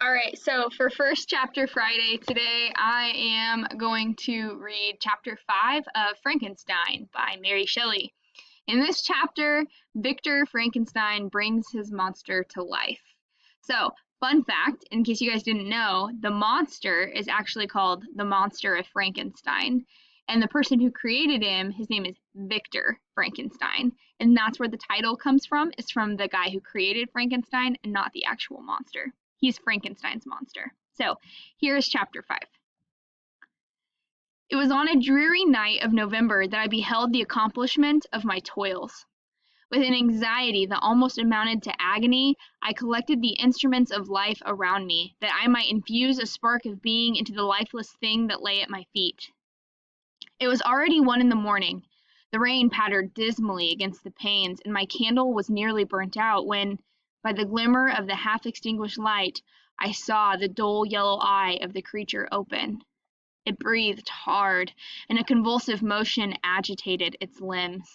All right, so for First Chapter Friday today, I am going to read Chapter 5 of Frankenstein by Mary Shelley. In this chapter, Victor Frankenstein brings his monster to life. So, fun fact, in case you guys didn't know, the monster is actually called the Monster of Frankenstein. And the person who created him, his name is Victor Frankenstein. And that's where the title comes from. It's from the guy who created Frankenstein and not the actual monster. He's Frankenstein's monster. So here's chapter 5. It was on a dreary night of November that I beheld the accomplishment of my toils. With an anxiety that almost amounted to agony, I collected the instruments of life around me, that I might infuse a spark of being into the lifeless thing that lay at my feet. It was already 1 in the morning. The rain pattered dismally against the panes, and my candle was nearly burnt out when, by the glimmer of the half-extinguished light, I saw the dull yellow eye of the creature open. It breathed hard, and a convulsive motion agitated its limbs.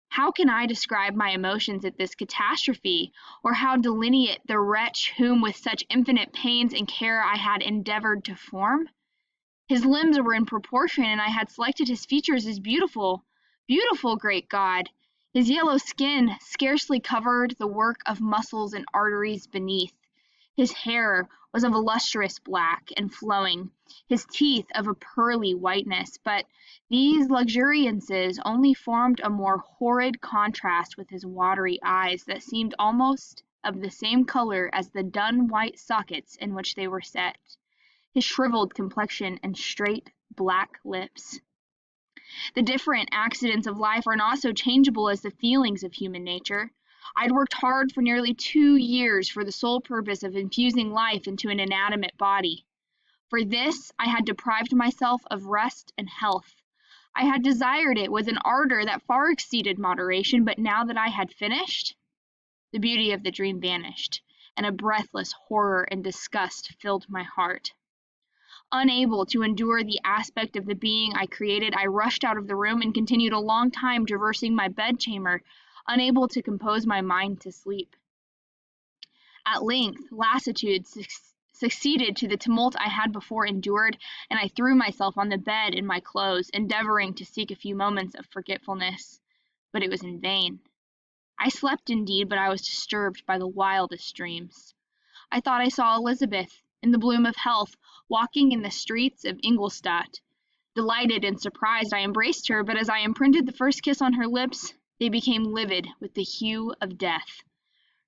How can I describe my emotions at this catastrophe, or how delineate the wretch whom with such infinite pains and care I had endeavored to form? His limbs were in proportion, and I had selected his features as beautiful. Beautiful, great God! His yellow skin scarcely covered the work of muscles and arteries beneath. His hair was of a lustrous black and flowing, his teeth of a pearly whiteness, but these luxuriances only formed a more horrid contrast with his watery eyes that seemed almost of the same color as the dun white sockets in which they were set, his shriveled complexion and straight black lips. The different accidents of life are not so changeable as the feelings of human nature. I'd worked hard for nearly 2 years for the sole purpose of infusing life into an inanimate body. For this I had deprived myself of rest and health. I had desired it with an ardor that far exceeded moderation, but now that I had finished, the beauty of the dream vanished, and a breathless horror and disgust filled my heart. Unable to endure the aspect of the being I created, I rushed out of the room and continued a long time traversing my bedchamber, unable to compose my mind to sleep. At length, lassitude succeeded to the tumult I had before endured, and I threw myself on the bed in my clothes, endeavoring to seek a few moments of forgetfulness. But it was in vain. I slept indeed, but I was disturbed by the wildest dreams. I thought I saw Elizabeth, in the bloom of health, walking in the streets of Ingolstadt. Delighted and surprised, I embraced her, but as I imprinted the first kiss on her lips, they became livid with the hue of death.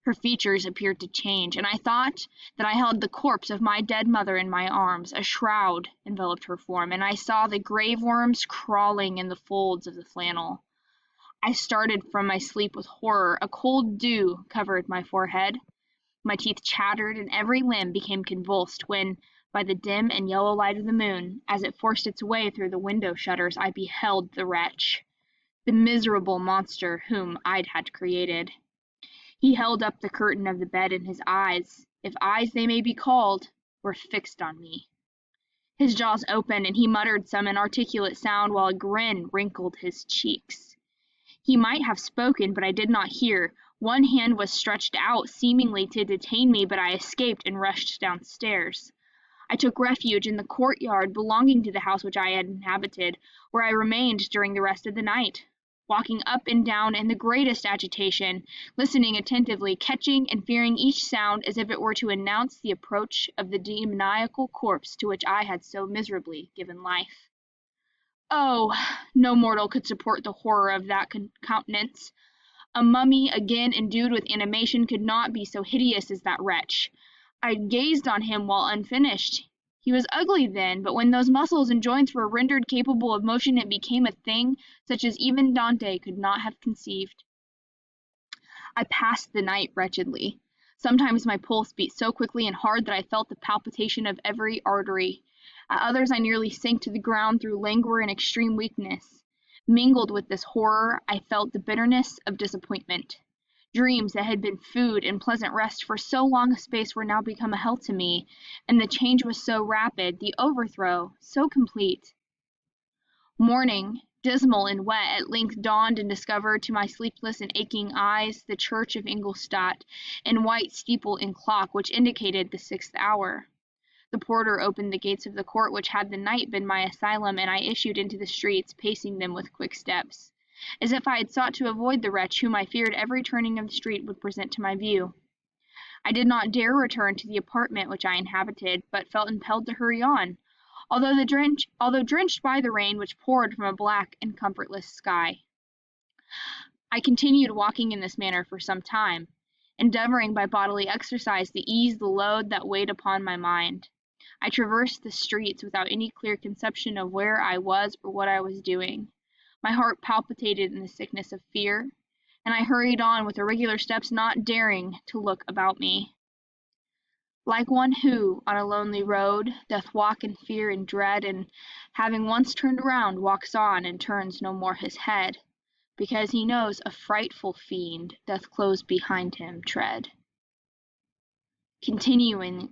Her features appeared to change, and I thought that I held the corpse of my dead mother in my arms. A shroud enveloped her form, and I saw the grave worms crawling in the folds of the flannel. I started from my sleep with horror. A cold dew covered my forehead. My teeth chattered, and every limb became convulsed when, by the dim and yellow light of the moon, as it forced its way through the window shutters, I beheld the wretch, the miserable monster whom I'd had created. He held up the curtain of the bed, and his eyes, if eyes they may be called, were fixed on me. His jaws opened, and he muttered some inarticulate sound while a grin wrinkled his cheeks. He might have spoken, but I did not hear. One hand was stretched out, seemingly to detain me, but I escaped and rushed downstairs. I took refuge in the courtyard belonging to the house which I had inhabited, where I remained during the rest of the night, walking up and down in the greatest agitation, listening attentively, catching and fearing each sound as if it were to announce the approach of the demoniacal corpse to which I had so miserably given life. Oh, no mortal could support the horror of that countenance. A mummy, again endued with animation, could not be so hideous as that wretch. I gazed on him while unfinished. He was ugly then, but when those muscles and joints were rendered capable of motion, it became a thing such as even Dante could not have conceived. I passed the night wretchedly. Sometimes my pulse beat so quickly and hard that I felt the palpitation of every artery. At others I nearly sank to the ground through languor and extreme weakness. Mingled with this horror, I felt the bitterness of disappointment. Dreams that had been food and pleasant rest for so long a space were now become a hell to me, and the change was so rapid, the overthrow so complete. Morning Dismal and wet, at length dawned and discovered to my sleepless and aching eyes the church of Ingolstadt, and white steeple and clock which indicated the 6th hour. The porter opened the gates of the court which had the night been my asylum, and I issued into the streets, pacing them with quick steps, as if I had sought to avoid the wretch whom I feared every turning of the street would present to my view. I did not dare return to the apartment which I inhabited, but felt impelled to hurry on, although drenched by the rain which poured from a black and comfortless sky. I continued walking in this manner for some time, endeavoring by bodily exercise to ease the load that weighed upon my mind. I traversed the streets without any clear conception of where I was or what I was doing. My heart palpitated in the sickness of fear, and I hurried on with irregular steps, not daring to look about me. Like one who, on a lonely road, doth walk in fear and dread, and having once turned round, walks on, and turns no more his head, because he knows a frightful fiend doth close behind him tread. Continuing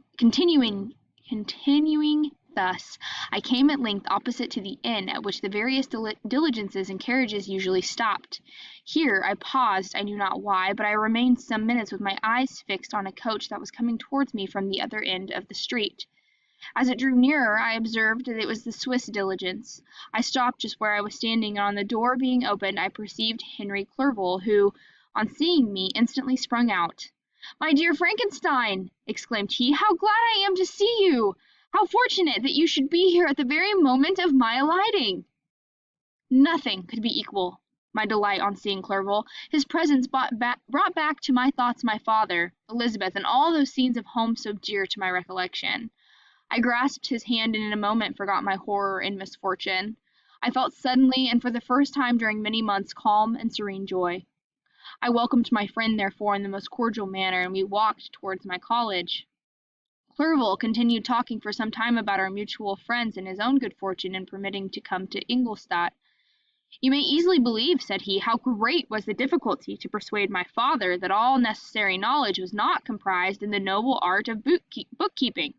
thus, I came at length opposite to the inn at which the various diligences and carriages usually stopped. Here I paused, I knew not why, but I remained some minutes with my eyes fixed on a coach that was coming towards me from the other end of the street. As it drew nearer, I observed that it was the Swiss diligence. I stopped just where I was standing, and on the door being opened, I perceived Henry Clerval, who, on seeing me, instantly sprung out. "My dear Frankenstein!" exclaimed he, "how glad I am to see you! How fortunate that you should be here at the very moment of my alighting!" Nothing could be equal my delight on seeing Clerval. His presence brought back to my thoughts my father, Elizabeth, and all those scenes of home so dear to my recollection. I grasped his hand and in a moment forgot my horror and misfortune. I felt suddenly, and for the first time during many months, calm and serene joy. I welcomed my friend, therefore, in the most cordial manner, and we walked towards my college. Clerval continued talking for some time about our mutual friends and his own good fortune in permitting to come to Ingolstadt. "You may easily believe," said he, "how great was the difficulty to persuade my father that all necessary knowledge was not comprised in the noble art of bookkeeping,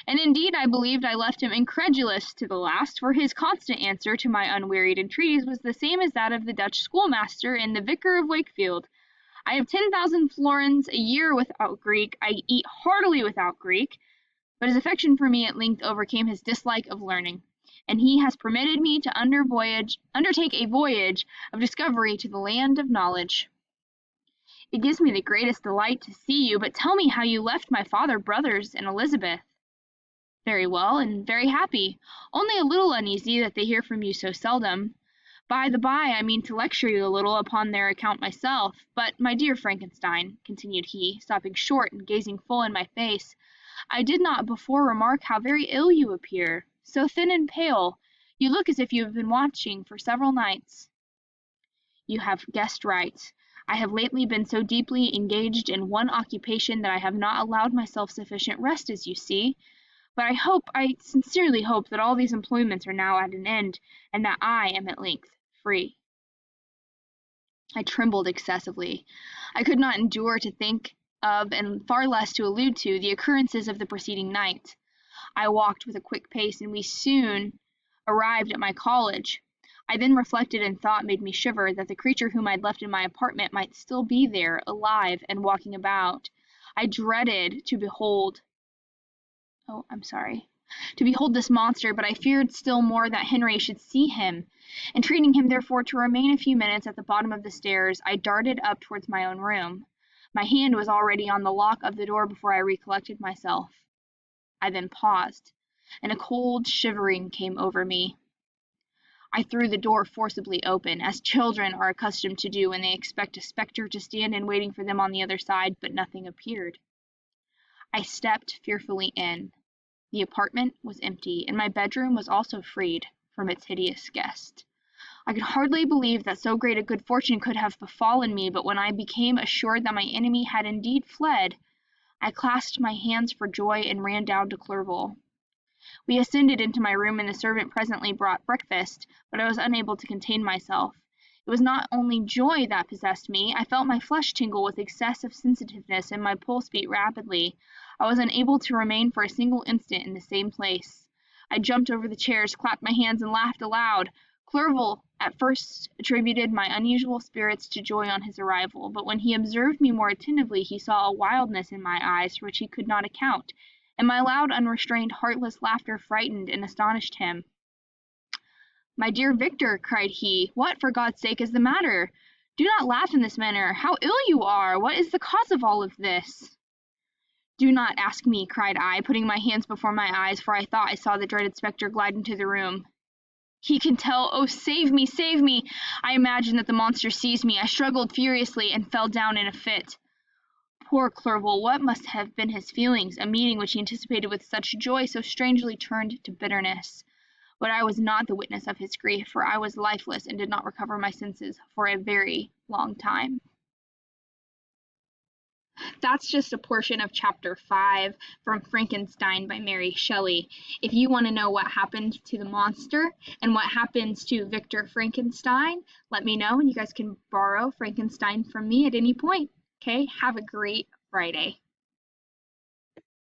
and indeed I believed I left him incredulous to the last, for his constant answer to my unwearied entreaties was the same as that of the Dutch schoolmaster and the vicar of Wakefield. I have 10,000 florins a year without Greek, I eat heartily without Greek." But his affection for me at length overcame his dislike of learning, and he has permitted me to undertake a voyage of discovery to the land of knowledge. "It gives me the greatest delight to see you, but tell me how you left my father, brothers, and Elizabeth." "Very well, and very happy, only a little uneasy that they hear from you so seldom. By the by, I mean to lecture you a little upon their account myself. But, my dear Frankenstein," continued he, stopping short and gazing full in my face, "I did not before remark how very ill you appear. So thin and pale, you look as if you have been watching for several nights." "You have guessed right. I have lately been so deeply engaged in one occupation that I have not allowed myself sufficient rest, as you see. But I sincerely hope that all these employments are now at an end, and that I am at length free." I trembled excessively. I could not endure to think of, and far less to allude to, the occurrences of the preceding night. I walked with a quick pace, and we soon arrived at my college. I then reflected, and thought made me shiver, that the creature whom I had left in my apartment might still be there, alive, and walking about. I dreaded to behold this monster, but I feared still more that Henry should see him. Entreating him, therefore, to remain a few minutes at the bottom of the stairs, I darted up towards my own room. My hand was already on the lock of the door before I recollected myself. I then paused, and a cold shivering came over me. I threw the door forcibly open, as children are accustomed to do when they expect a spectre to stand in waiting for them on the other side, but nothing appeared. I stepped fearfully in. The apartment was empty, and my bedroom was also freed from its hideous guest. I could hardly believe that so great a good fortune could have befallen me, but when I became assured that my enemy had indeed fled, I clasped my hands for joy and ran down to Clerval. We ascended into my room, and the servant presently brought breakfast, but I was unable to contain myself. It was not only joy that possessed me. I felt my flesh tingle with excessive sensitiveness, and my pulse beat rapidly. I was unable to remain for a single instant in the same place. I jumped over the chairs, clapped my hands, and laughed aloud. Clerval at first attributed my unusual spirits to joy on his arrival, but when he observed me more attentively he saw a wildness in my eyes for which he could not account, and my loud, unrestrained, heartless laughter frightened and astonished him. "My dear Victor," cried he, "what, for God's sake, is the matter? Do not laugh in this manner. How ill you are! What is the cause of all this?" "Do not ask me," cried I, putting my hands before my eyes, for I thought I saw the dreaded spectre glide into the room. "He can tell. Oh, save me, save me!" I imagined that the monster seized me. I struggled furiously and fell down in a fit. Poor Clerval, what must have been his feelings? A meeting which he anticipated with such joy so strangely turned to bitterness. But I was not the witness of his grief, for I was lifeless and did not recover my senses for a very long time. That's just a portion of chapter 5 from Frankenstein by Mary Shelley. If you want to know what happened to the monster and what happens to Victor Frankenstein, let me know, and you guys can borrow Frankenstein from me at any point. Okay, have a great Friday.